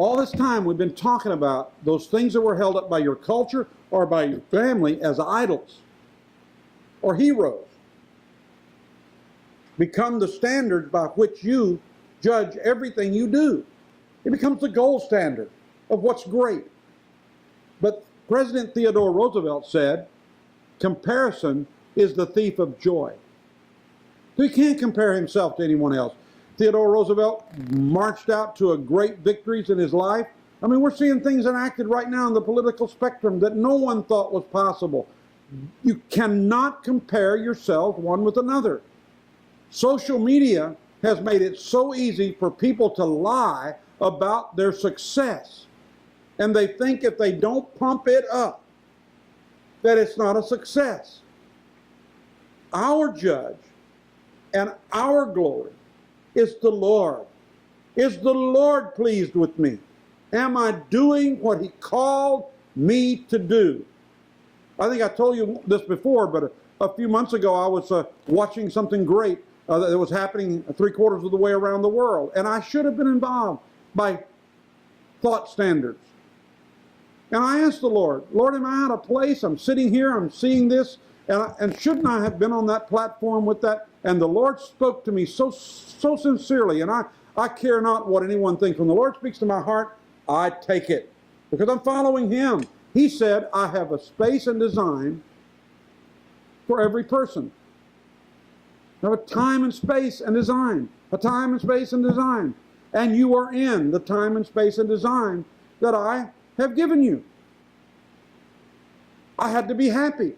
All this time we've been talking about those things that were held up by your culture or by your family as idols or heroes become the standard by which you judge everything you do. It becomes the gold standard of what's great. But President Theodore Roosevelt said, comparison is the thief of joy. So he can't compare himself to anyone else. Theodore Roosevelt marched out to a great victories in his life. I mean, we're seeing things enacted right now in the political spectrum that no one thought was possible. You cannot compare yourself one with another. Social media has made it so easy for people to lie about their success. And they think if they don't pump it up, that it's not a success. Our judge and our glory is the Lord. Is the Lord pleased with me? Am I doing what He called me to do? I think I told you this before, but a few months ago I was watching something great that was happening 3/4 of the way around the world. And I should have been involved by thought standards. And I asked the Lord, Lord, am I out of place? I'm sitting here, I'm seeing this, and shouldn't I have been on that platform with that? And the Lord spoke to me so sincerely, and I care not what anyone thinks. When the Lord speaks to my heart, I take it, because I'm following Him. He said, I have a space and design for every person. I have a time and space and design. A time and space and design. And you are in the time and space and design that I have given you. I had to be happy.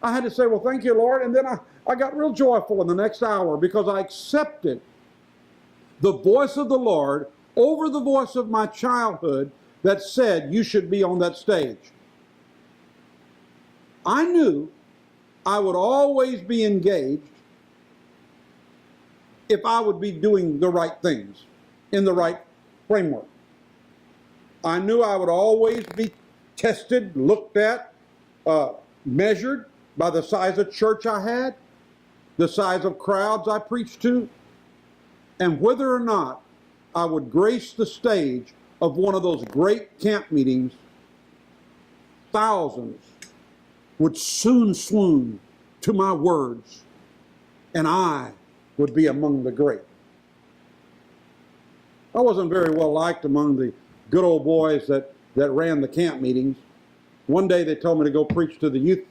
I had to say, well, thank you, Lord. And then I got real joyful in the next hour because I accepted the voice of the Lord over the voice of my childhood that said, you should be on that stage. I knew I would always be engaged if I would be doing the right things in the right framework. I knew I would always be tested, looked at, measured by the size of church I had, the size of crowds I preached to, and whether or not I would grace the stage of one of those great camp meetings. Thousands would soon swoon to my words, and I would be among the great. I wasn't very well liked among the good old boys that ran the camp meetings. One day they told me to go preach to the youth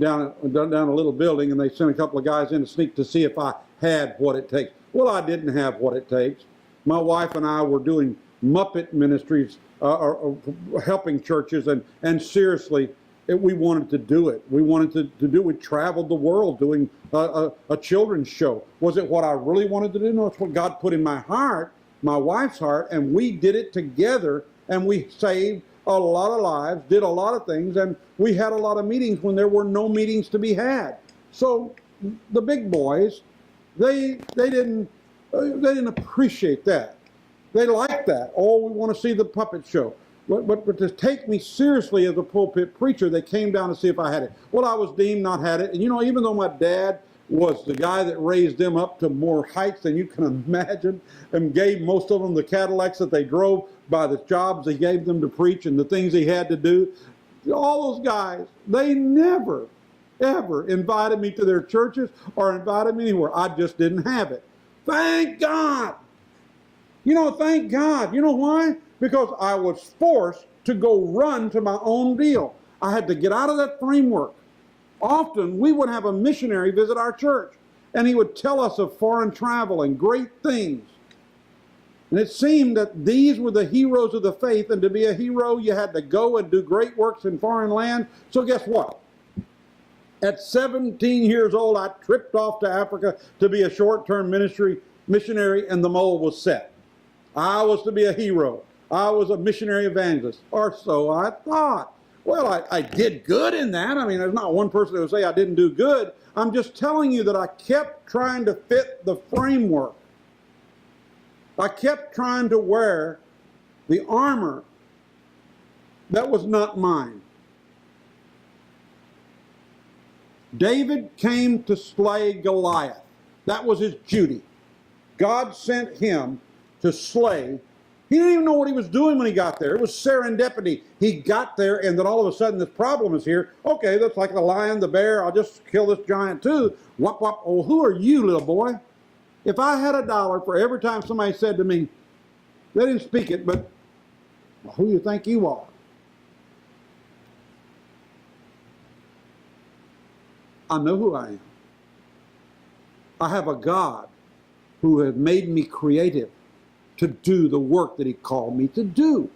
down a little building, and they sent a couple of guys in to sneak to see if I had what it takes. Well, I didn't have what it takes. My wife and I were doing Muppet ministries, or helping churches, and seriously, we wanted to do it. We wanted to do it. We traveled the world doing a children's show. Was it what I really wanted to do? No, it's what God put in my heart, my wife's heart, and we did it together, and we saved a lot of lives, did a lot of things, and we had a lot of meetings when there were no meetings to be had. So the big boys, they didn't appreciate that. They liked that. Oh, we want to see the puppet show. But to take me seriously as a pulpit preacher, they came down to see if I had it. Well, I was deemed not had it. And you know, even though my dad was the guy that raised them up to more heights than you can imagine, and gave most of them the Cadillacs that they drove by the jobs he gave them to preach and the things he had to do, all those guys, they never, ever invited me to their churches or invited me anywhere. I just didn't have it. Thank God. You know, thank God. You know why? Because I was forced to go run to my own deal. I had to get out of that framework. Often we would have a missionary visit our church, and he would tell us of foreign travel and great things. And it seemed that these were the heroes of the faith, and to be a hero you had to go and do great works in foreign land. So guess what? At 17 years old, I tripped off to Africa to be a short-term missionary, and the mold was set. I was to be a hero. I was a missionary evangelist, or so I thought. Well, I did good in that. I mean, there's not one person that would say I didn't do good. I'm just telling you that I kept trying to fit the framework. I kept trying to wear the armor that was not mine. David came to slay Goliath. That was his duty. God sent him to slay He didn't even know what he was doing when he got there. It was serendipity. He got there, and then all of a sudden this problem is here. Okay, that's like the lion, the bear. I'll just kill this giant too. Whop, whop. Oh, who are you, little boy? If I had $1 for every time somebody said to me, they didn't speak it, but who do you think you are? I know who I am. I have a God who has made me creative to do the work that he called me to do.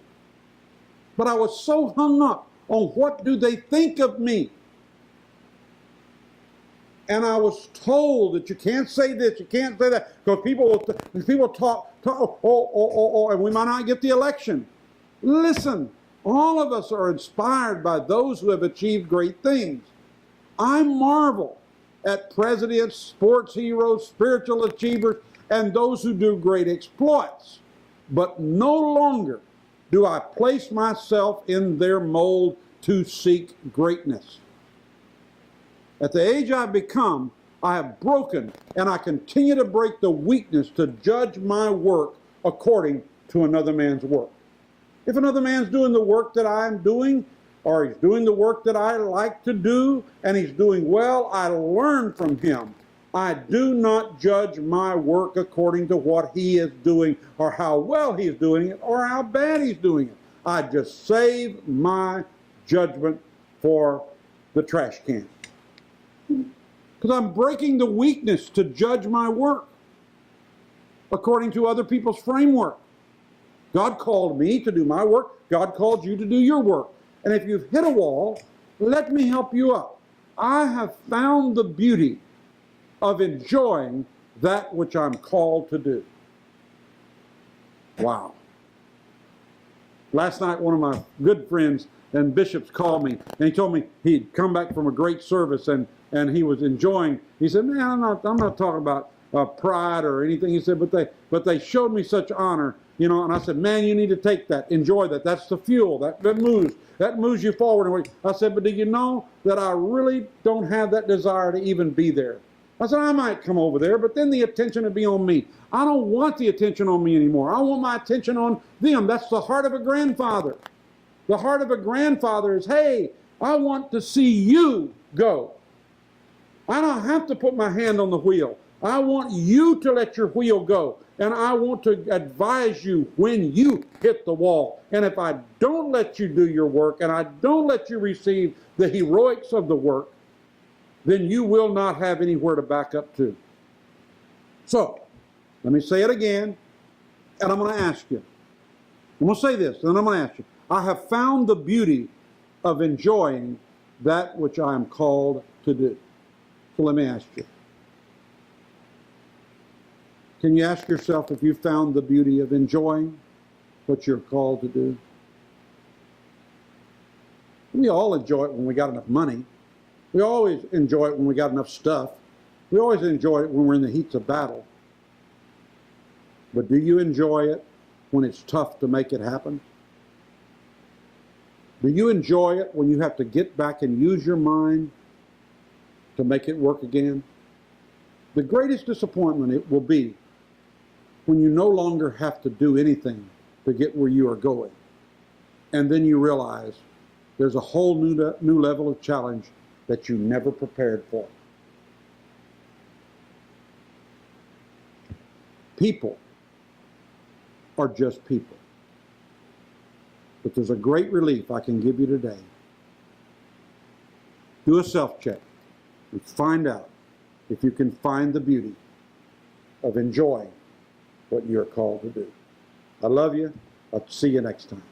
But I was so hung up on what do they think of me. And I was told that you can't say this, you can't say that, because people talk, and we might not get the election. Listen, all of us are inspired by those who have achieved great things. I marvel at presidents, sports heroes, spiritual achievers, and those who do great exploits. But no longer do I place myself in their mold to seek greatness. At the age I've become, I have broken, and I continue to break the weakness to judge my work according to another man's work. If another man's doing the work that I'm doing, or he's doing the work that I like to do, and he's doing well, I learn from him. I do not judge my work according to what he is doing, or how well he's doing it, or how bad he's doing it. I just save my judgment for the trash can. Because I'm breaking the weakness to judge my work according to other people's framework. God called me to do my work. God called you to do your work. And if you've hit a wall, let me help you up. I have found the beauty of enjoying that which I'm called to do. Wow. Last night, one of my good friends and bishops called me, and he told me he'd come back from a great service, and he was enjoying. He said, "Man, I'm not talking about pride or anything." He said, but they showed me such honor, you know. And I said, "Man, you need to take that, enjoy that. That's the fuel. That moves you forward." I said, "But do you know that I really don't have that desire to even be there?" I said, "I might come over there, but then the attention would be on me. I don't want the attention on me anymore. I want my attention on them." That's the heart of a grandfather. The heart of a grandfather is, hey, I want to see you go. I don't have to put my hand on the wheel. I want you to let your wheel go. And I want to advise you when you hit the wall. And if I don't let you do your work, and I don't let you receive the heroics of the work, then you will not have anywhere to back up to. So, let me say it again, and I'm going to ask you. I'm going to say this, and then I'm going to ask you. I have found the beauty of enjoying that which I am called to do. So let me ask you. Can you ask yourself if you found the beauty of enjoying what you're called to do? We all enjoy it when we got enough money. We always enjoy it when we got enough stuff. We always enjoy it when we're in the heats of battle. But do you enjoy it when it's tough to make it happen? Do you enjoy it when you have to get back and use your mind to make it work again? The greatest disappointment it will be when you no longer have to do anything to get where you are going. And then you realize there's a whole new level of challenge that you never prepared for. People are just people. But there's a great relief I can give you today. Do a self-check and find out if you can find the beauty of enjoying what you're called to do. I love you. I'll see you next time.